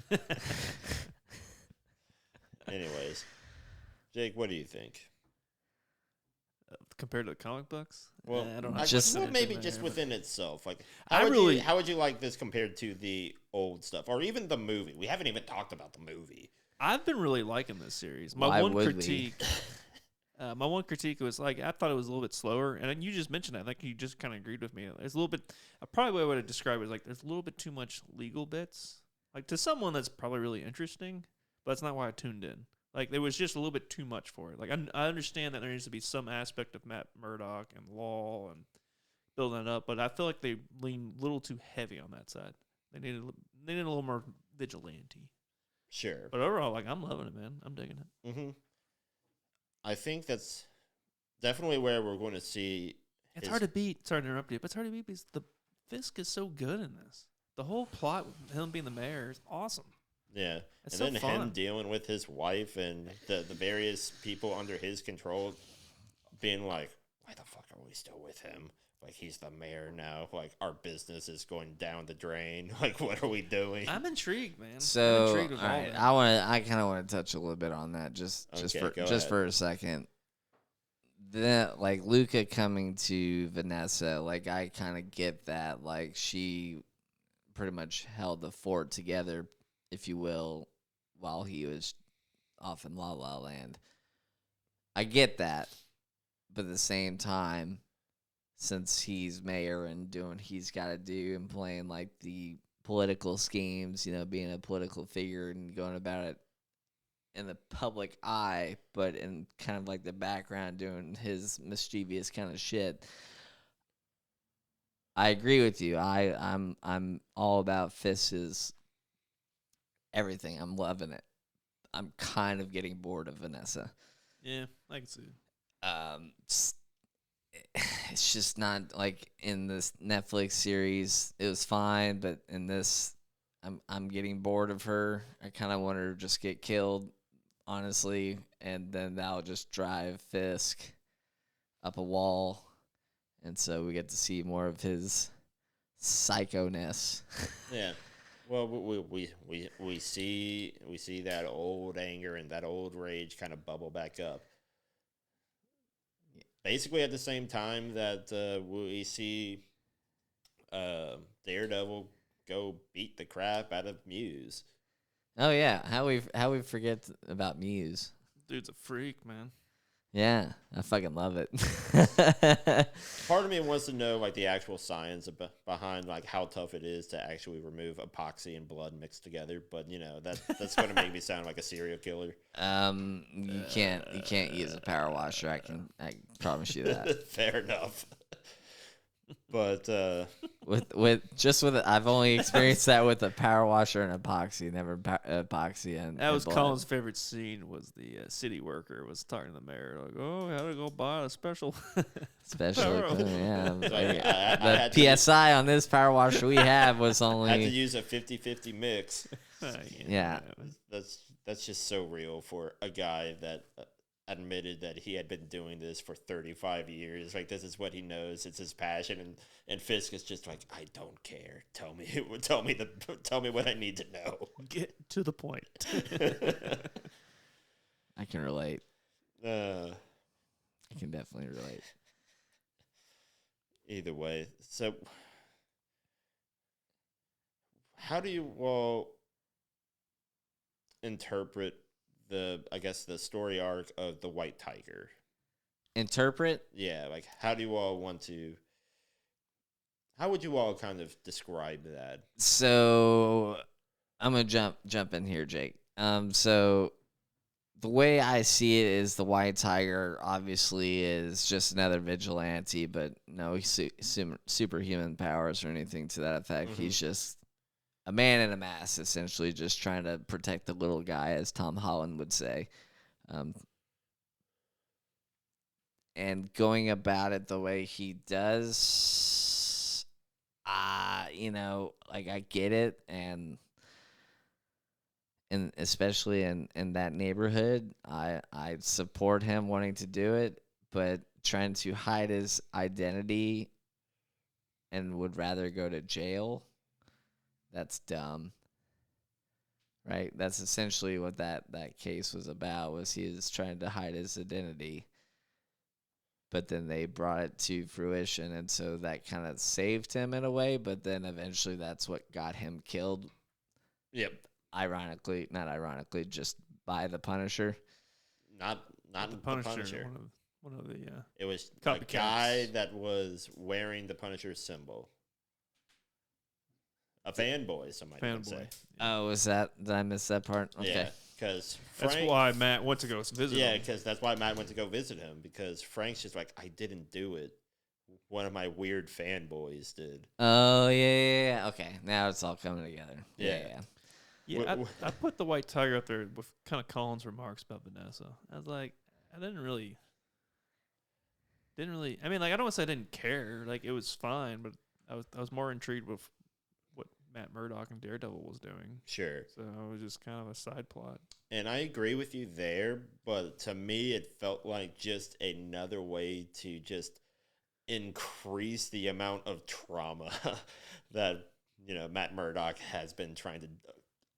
Anyways, Jake, what do you think? Compared to the comic books? Well, I don't know. maybe just within itself. Like, how would you like this compared to the old stuff, or even the movie? We haven't even talked about the movie. I've been really liking this series. My one critique was like I thought it was a little bit slower, and you just mentioned that. Like you just kind of agreed with me. There's a little bit. Probably what I would have described is like there's a little bit too much legal bits. Like to someone that's probably really interesting, but that's not why I tuned in. Like there was just a little bit too much for it. Like I understand that there needs to be some aspect of Matt Murdock and law and building it up, but I feel like they lean a little too heavy on that side. They needed a little more vigilante. Sure. But overall, like I'm loving it, man. I'm digging it. Mm-hmm. I think that's definitely where we're going to see. It's hard to beat. Sorry to interrupt you, but it's hard to beat because the Fisk is so good in this. The whole plot with him being the mayor is awesome. Yeah. It's and so then fun. him dealing with his wife and the various people under his control being like, why the fuck are we still with him? Like, he's the mayor now. Like, our business is going down the drain. Like, what are we doing? I'm intrigued, man. So, I'm intrigued with all right, all that. I kind of want to touch a little bit on that, just Okay, for a second. Like Luca coming to Vanessa, like I kind of get that. Like she pretty much held the fort together, if you will, while he was off in La La Land. I get that, but at the same time, since he's mayor and doing what he's got to do and playing like the political schemes, being a political figure and going about it in the public eye, but in kind of like the background doing his mischievous kind of shit. I agree with you. I'm all about Fisk's everything. I'm loving it. I'm kind of getting bored of Vanessa. Yeah, I can see it. It's just not like in this Netflix series. It was fine, but in this, I'm getting bored of her. I kind of want her to just get killed, honestly, and then that'll just drive Fisk up a wall, and so we get to see more of his psycho-ness. Yeah. Well, we see that old anger and that old rage kind of bubble back up. Basically, at the same time that we see Daredevil go beat the crap out of Muse. Oh yeah, how we forget about Muse? Dude's a freak, man. Yeah, I fucking love it. Part of me wants to know like the actual science behind like how tough it is to actually remove epoxy and blood mixed together, but that's going to make me sound like a serial killer. You can't use a power washer. I promise you that. Fair enough. But with I've only experienced that with a power washer and epoxy, never epoxy and That was blood. Colin's favorite scene. Was the city worker was talking to the mayor like, "Oh, how to go buy a special Special power equipment, yeah. I had The to- PSI on this power washer we have was I had to only use a 50-50 mix. Yeah. That's just so real for a guy that admitted that he had been doing this for 35 years. Like, this is what he knows. It's his passion. And Fisk is just like, I don't care. Tell me what I need to know. Get to the point." I can relate. Uh, I can definitely relate. Either way. So how do you all interpret the story arc of the White Tiger? Interpret? Yeah, like how would you all kind of describe that? So I'm gonna jump in here, Jake. So the way I see it is the White Tiger obviously is just another vigilante, but no superhuman powers or anything to that effect. Mm-hmm. He's just a man in a mask, essentially, just trying to protect the little guy, as Tom Holland would say. And going about it the way he does, like I get it, and especially in that neighborhood, I support him wanting to do it, but trying to hide his identity and would rather go to jail. That's dumb. Right? That's essentially what that case was about, was he was trying to hide his identity. But then they brought it to fruition, and so that kind of saved him in a way, but then eventually that's what got him killed. Yep. Not ironically, just by the Punisher. Not the Punisher. One of the It was a copycats. guy that was wearing the Punisher symbol. A fanboy, some might even say. Oh, was that? Did I miss that part? Okay. Yeah, because That's why Matt went to go visit Yeah, him. because that's why Matt went to go visit him, because Frank's just like, I didn't do it. One of my weird fanboys did. Oh, yeah. Okay, now it's all coming together. Yeah. Yeah, I put the White Tiger up there with kind of Colin's remarks about Vanessa. I was like, I didn't really. I mean, like, I don't want to say I didn't care. Like, it was fine, but I was more intrigued with what Matt Murdock and Daredevil was doing. Sure. So it was just kind of a side plot. And I agree with you there, but to me, it felt like just another way to just increase the amount of trauma that Matt Murdock has been trying to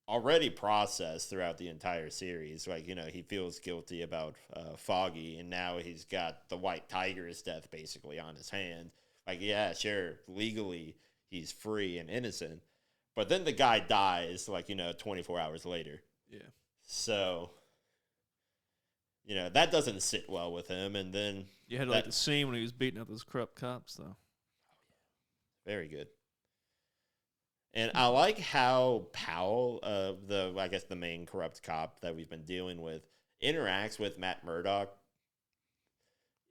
already process throughout the entire series. Like, he feels guilty about Foggy, and now he's got the White Tiger's death basically on his hand. Like, yeah, sure, legally he's free and innocent, but then the guy dies 24 hours later. Yeah. So that doesn't sit well with him. And then You had like the scene when he was beating up those corrupt cops, though. Very good. And I like how Powell, the main corrupt cop that we've been dealing with, interacts with Matt Murdock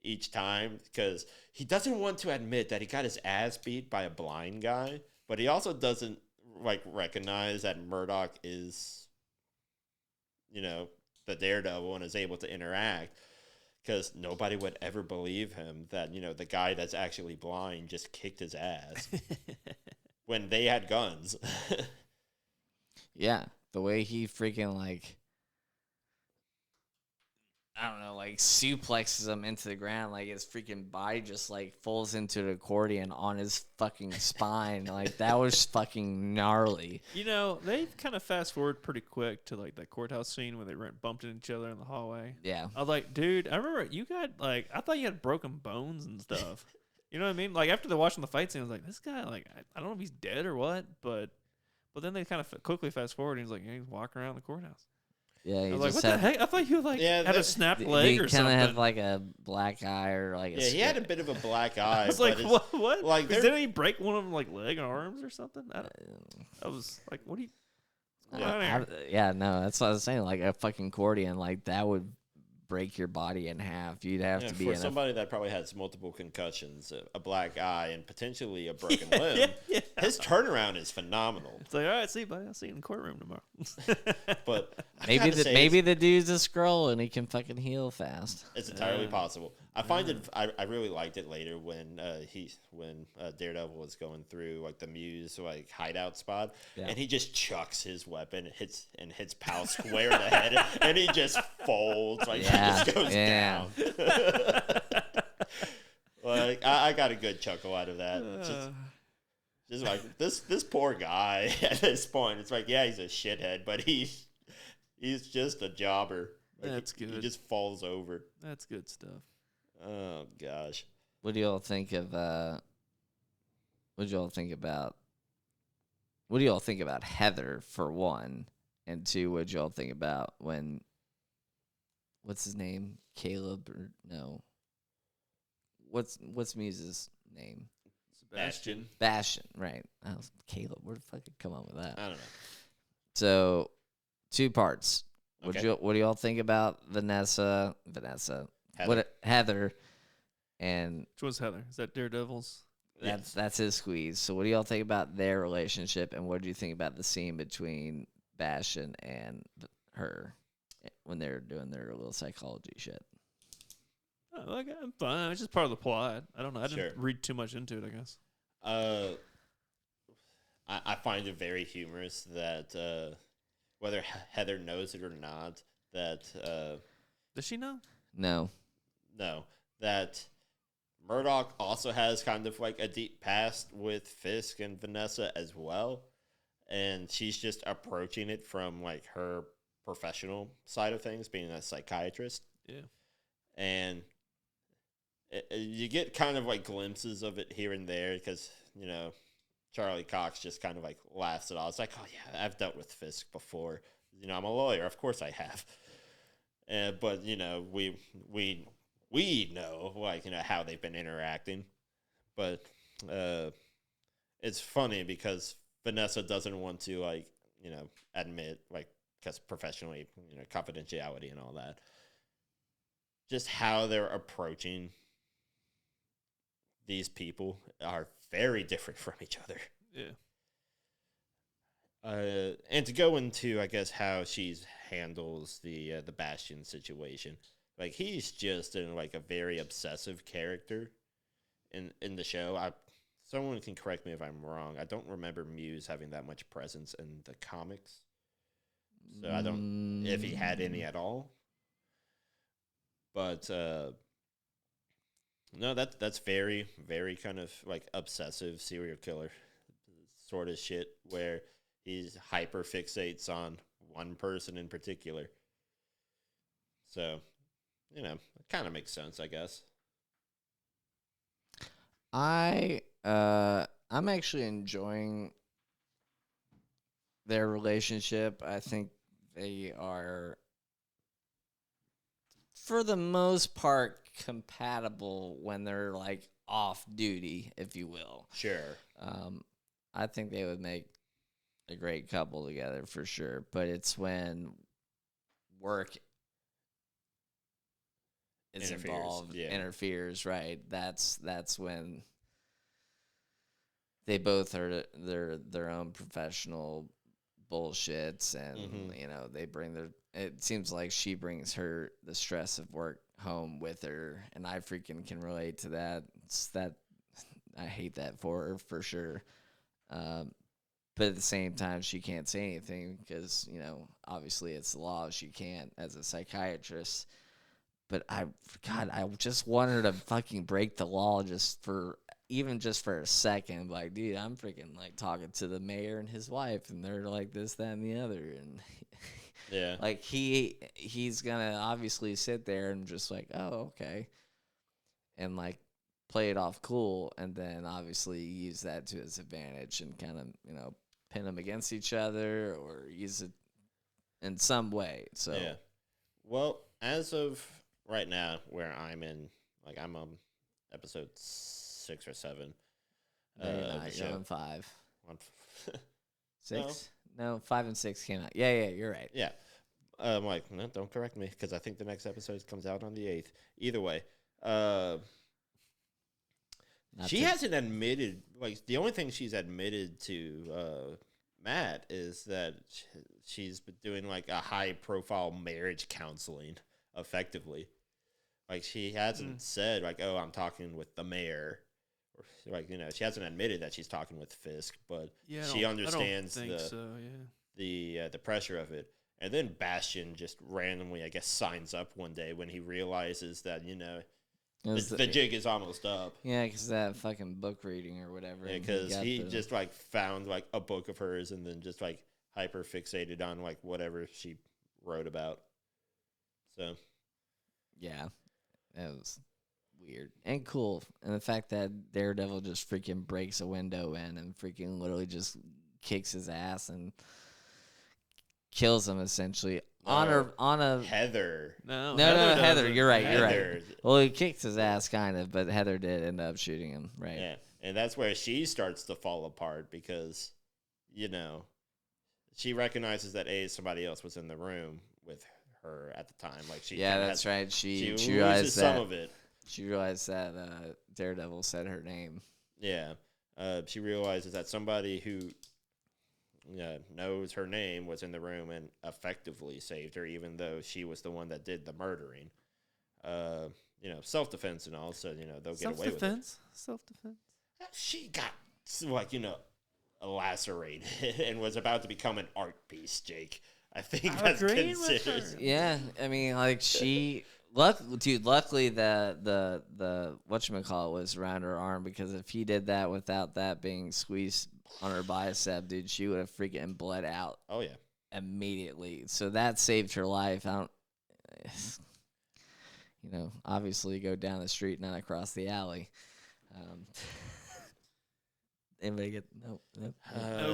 each time, because he doesn't want to admit that he got his ass beat by a blind guy, but he also doesn't recognize that Murdock is, the Daredevil and is able to interact, because nobody would ever believe him that, the guy that's actually blind just kicked his ass. When they had guns. Yeah, the way he freaking suplexes him into the ground, like his freaking body just falls into an accordion on his fucking spine. Like, that was fucking gnarly. They kind of fast forward pretty quick to that courthouse scene where they bumped into each other in the hallway. Yeah. I was like, dude, I remember you got I thought you had broken bones and stuff. You know what I mean? Like, after watching the fight scene, I was like, this guy, I don't know if he's dead or what, but But then they kind of quickly fast forward, and he's like, yeah, he's walking around the courthouse. Yeah, I he was like, just what the had, heck? I thought you like Yeah, had a that- snapped he leg or kind something. of had like a black eye or like a Yeah, he had a bit of a black eye. I was like, but what? What? like, Like, they're- didn't he break one of them like leg and arms or something? I was like, what do you? What's going on here? yeah, no, that's what I was saying. Like a fucking accordion, like that would break your body in half. You'd have to be for in somebody that probably has multiple concussions, a black eye, and potentially a broken limb. Yeah. His turnaround is phenomenal. It's like, all right, see you, buddy. I'll see you in the courtroom tomorrow. But I maybe gotta say maybe the dude's a scroll and he can fucking heal fast. it's entirely possible. I find it. I really liked it later when Daredevil was going through like the Muse like hideout spot, Yeah. and he just chucks his weapon, hits Pal square in the head, and he just folds like Yeah, he just goes yeah. down. Like I got a good chuckle out of that. Just like this poor guy at this point. It's like, yeah, he's a shithead, but he's just a jobber. Like, That's He good. just falls over. That's good stuff. Oh gosh. What do y'all think of? What do y'all think about? What do y'all think about Heather for one, and two? What do y'all think about when? What's his name? Caleb or no? What's Muse's name? Bastion. Bastion, right? Oh, Caleb. Where the fuck did come up with that? I don't know. So, two parts. Okay. What do y'all think about Vanessa? Heather, and Which one's Heather? Is that Daredevil's? that's his squeeze. So, what do y'all think about their relationship, and what do you think about the scene between Bastion and her when they're doing their little psychology shit? Oh, like, I'm fine. It's just part of the plot. I don't know. I didn't Sure. read too much into it, I guess. I find it very humorous that whether Heather knows it or not, that Does she know? No, that Murdoch also has kind of like a deep past with Fisk and Vanessa as well, and she's just approaching it from like her professional side of things, being a psychiatrist. Yeah. And you get kind of like glimpses of it here and there because, you know, Charlie Cox just kind of like laughs it off. It's like, oh yeah, I've dealt with Fisk before. You know, I'm a lawyer. Of course I have. But, you know, we know, like, you know, how they've been interacting. But it's funny because Vanessa doesn't want to, like, you know, admit, like, because professionally, you know, confidentiality and all that. Just how they're approaching these people are very different from each other. Yeah. And to go into, I guess, how she handles the Bastion situation, like he's just in like a very obsessive character in the show. Someone can correct me if I'm wrong. I don't remember Muse having that much presence in the comics, so I don't if he had any at all. But no, that's very, very kind of like obsessive serial killer sort of shit where he hyper fixates on one person in particular. So, you know, it kind of makes sense, I guess. I'm actually enjoying their relationship. I think they are, for the most part, compatible when they're like off duty, if you will. Sure. I think they would make a great couple together for sure. But it's when work is involved, interferes, right? That's when they both are their own professional bullshits, and you know they bring their. It seems like she brings the stress of work home with her, and I freaking can relate to that. I hate that for her for sure. But at the same time, she can't say anything because, you know, obviously it's the law. She can't as a psychiatrist. But I just want her to fucking break the law just for a second. Like, dude, I'm freaking like talking to the mayor and his wife, and they're like this, that, and the other, and yeah, like he's gonna obviously sit there and just like, oh, okay, and like play it off cool, and then obviously use that to his advantage and kind of, you know, pin them against each other or use it in some way. So Yeah. Well, as of right now, where I'm in, like I'm on episode 6 or 7. no, you're of the not. You're show. on 5. On 6? No, 5 and 6 came out. Yeah, you're right. Yeah. I'm like, no, don't correct me because I think the next episode comes out on the 8th. Either way, she hasn't admitted, like, the only thing she's admitted to Matt is that she's been doing, like, a high-profile marriage counseling, effectively. Like, she hasn't said, like, oh, I'm talking with the mayor. Or, like, you know, she hasn't admitted that she's talking with Fisk, but she understands the pressure of it. And then Bastion just randomly, I guess, signs up one day when he realizes that, you know, the jig is almost up. Yeah, because that fucking book reading or whatever. Yeah, because he just, like, found, like, a book of hers and then just, like, hyper fixated on, like, whatever she wrote about. So. Yeah, that was weird and cool. And the fact that Daredevil just freaking breaks a window in and freaking literally just kicks his ass and kills him essentially on a Heather. No, Heather. You're right. Well, he kicked his ass kind of, but Heather did end up shooting him. Right. Yeah, and that's where she starts to fall apart because, you know, she recognizes that somebody else was in the room with her at the time. Like that's right. She realized some of it. She realized that Daredevil said her name. Yeah, she realizes that somebody who knows her name was in the room and effectively saved her, even though she was the one that did the murdering. You know, self-defense and all, so, you know, they'll get away with it. Self-defense. She got, like, you know, lacerated and was about to become an art piece, Jake. I think that's considered. Yeah, I mean, like, luckily the whatchamacallit was around her arm, because if he did that without that being squeezed on her bicep, dude, she would have freaking bled out. Oh, yeah. Immediately. So that saved her life. You know, obviously go down the street, not across the alley. Anybody get nope.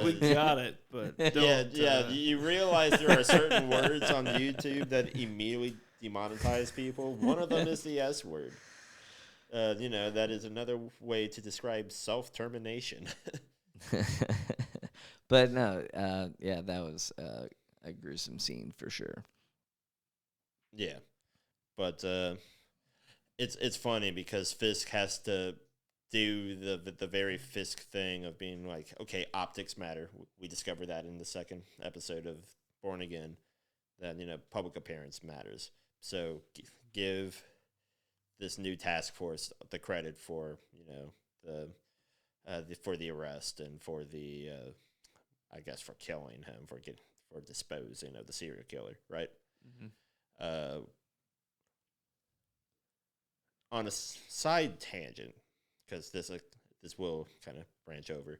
We got it, but don't, you realize there are certain words on YouTube that immediately demonetize people. One of them is the S word. You know, that is another way to describe self-termination. But no, that was a gruesome scene for sure. Yeah, but it's funny because Fisk has to do the very Fisk thing of being like, okay, optics matter. We discover that in the second episode of Born Again, that, you know, public appearance matters. So give this new task force the credit for, you know, for the arrest and for the I guess for killing him, for disposing of the serial killer, right? Mm-hmm. On a side tangent, because this will kind of branch over.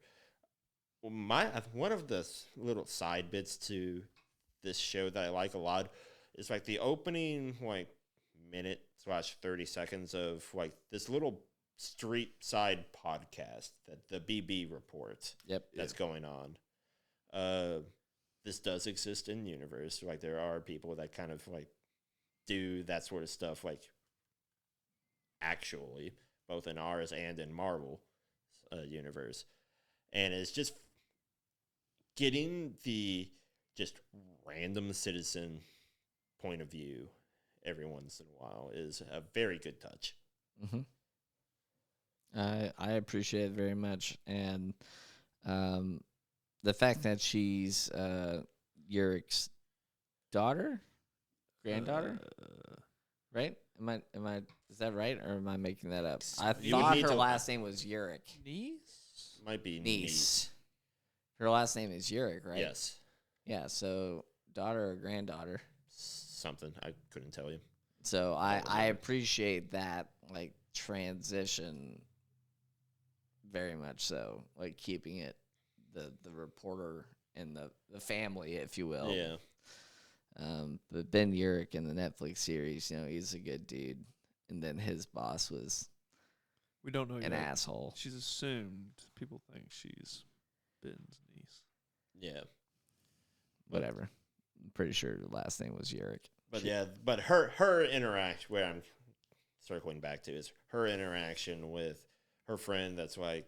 One of the little side bits to this show that I like a lot is, like, the opening, like, minute / 30 seconds of, like, this little street side podcast that the BB reports. That's going on. This does exist in universe. Like, there are people that kind of, like, do that sort of stuff, like, actually, both in ours and in Marvel universe. And it's just getting the just random citizen point of view every once in a while is a very good touch. Mm-hmm. I appreciate it very much. And the fact that she's Yurik's granddaughter, right? Am I? Is that right, or am I making that up? I thought her last name was Yurik. Niece? Might be niece. Her last name is Yurik, right? Yes. Yeah, so daughter or granddaughter? Something. I couldn't tell you. So I appreciate that, like, transition very much so. Like, keeping it the reporter and the family, if you will. Yeah. But Ben Urich in the Netflix series, you know, he's a good dude. And then his boss was we don't know an yet. asshole. She's assumed. People think she's Ben's niece. Yeah. Whatever. I'm pretty sure the last name was Yurik. But yeah, but her interaction, where I'm circling back to, is her interaction with her friend that's like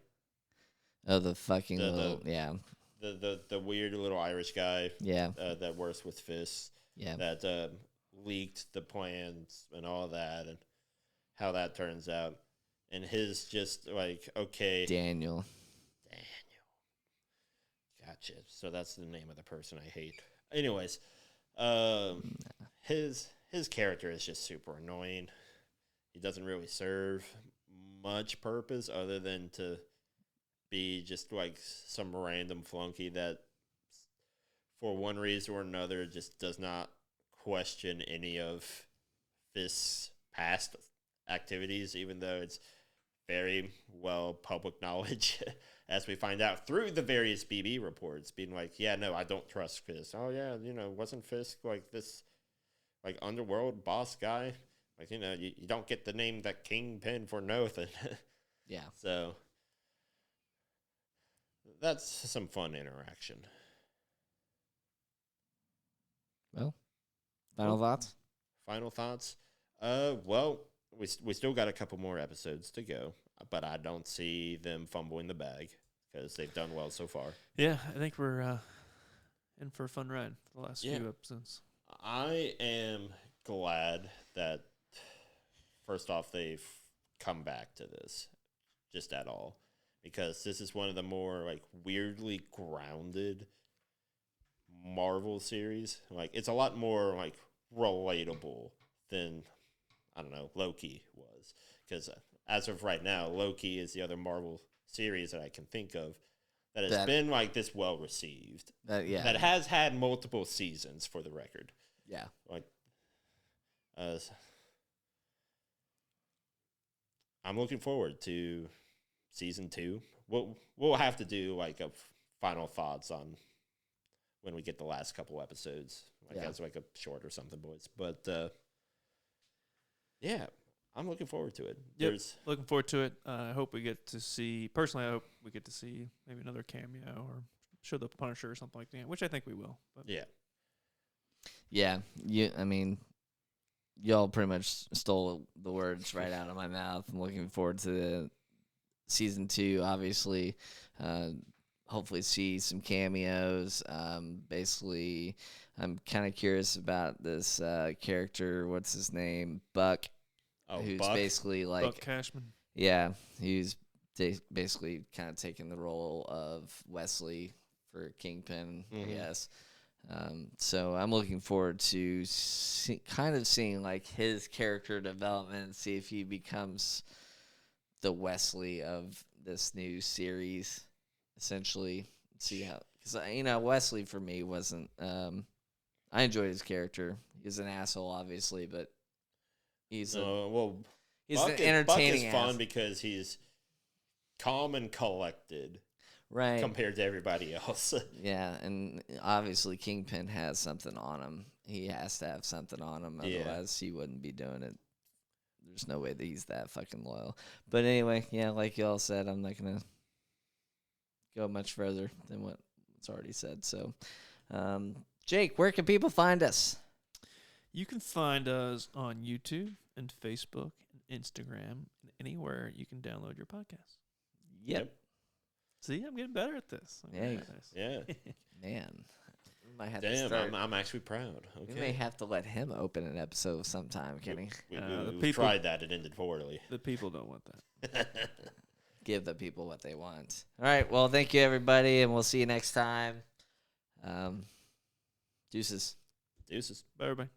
Oh, the fucking The- little, yeah. the weird little Irish guy Yeah. that works with Fists Yeah. that leaked the plans and all that, and how that turns out. And his just like, okay, Daniel. Gotcha. So that's the name of the person I hate. Anyways, his character is just super annoying. He doesn't really serve much purpose other than to be just like some random flunky that, for one reason or another, just does not question any of this past activities, even though it's very well public knowledge, as we find out through the various BB reports, being like, yeah, no, I don't trust Fisk. Oh, yeah, wasn't Fisk like this, like, underworld boss guy? Like, you don't get the name that Kingpin for nothing. Yeah. So, that's some fun interaction. Well, final thoughts? Final thoughts? Well, we still got a couple more episodes to go, but I don't see them fumbling the bag because they've done well so far. Yeah, I think we're in for a fun ride for the last few episodes. I am glad that, first off, they've come back to this just at all, because this is one of the more like weirdly grounded Marvel series. Like, it's a lot more like relatable than, I don't know, Loki was, because as of right now, Loki is the other Marvel series that I can think of that has been like this well received. That has had multiple seasons, for the record. Yeah. Like, I'm looking forward to season 2. We'll have to do like a final thoughts on when we get the last couple episodes, like as like a short or something, boys. But yeah, I'm looking forward to it. Yep. Looking forward to it. I hope we get to see, personally, I hope we get to see maybe another cameo or show the Punisher or something like that, which I think we will. But yeah. Yeah. I mean, y'all pretty much stole the words right out of my mouth. I'm looking forward to season 2, obviously. Hopefully see some cameos. Basically, I'm kind of curious about this character. What's his name? Buck. Who's Buck? basically like Buck Cashman. Yeah, he's basically kind of taking the role of Wesley for Kingpin, I guess. So I'm looking forward to kind of seeing like his character development and see if he becomes the Wesley of this new series, essentially. See how, because Wesley for me wasn't. I enjoyed his character. He's an asshole, obviously, but he's he's Buck an entertaining. Buck is fun because he's calm and collected, right, compared to everybody else. Yeah, and obviously Kingpin has something on him. He has to have something on him, otherwise he wouldn't be doing it. There's no way that he's that fucking loyal. But anyway, yeah, like y'all said, I'm not gonna go much further than what's already said. So, Jake, where can people find us? You can find us on YouTube and Facebook and Instagram and anywhere you can download your podcast. Yep. See, I'm getting better at this. Yeah. Man. We might have to Damn, start. I'm actually proud. Okay. We may have to let him open an episode sometime, Kenny. We tried that. It ended poorly. The people don't want that. Give the people what they want. All right. Well, thank you, everybody, and we'll see you next time. Deuces. Deuces. Bye, everybody.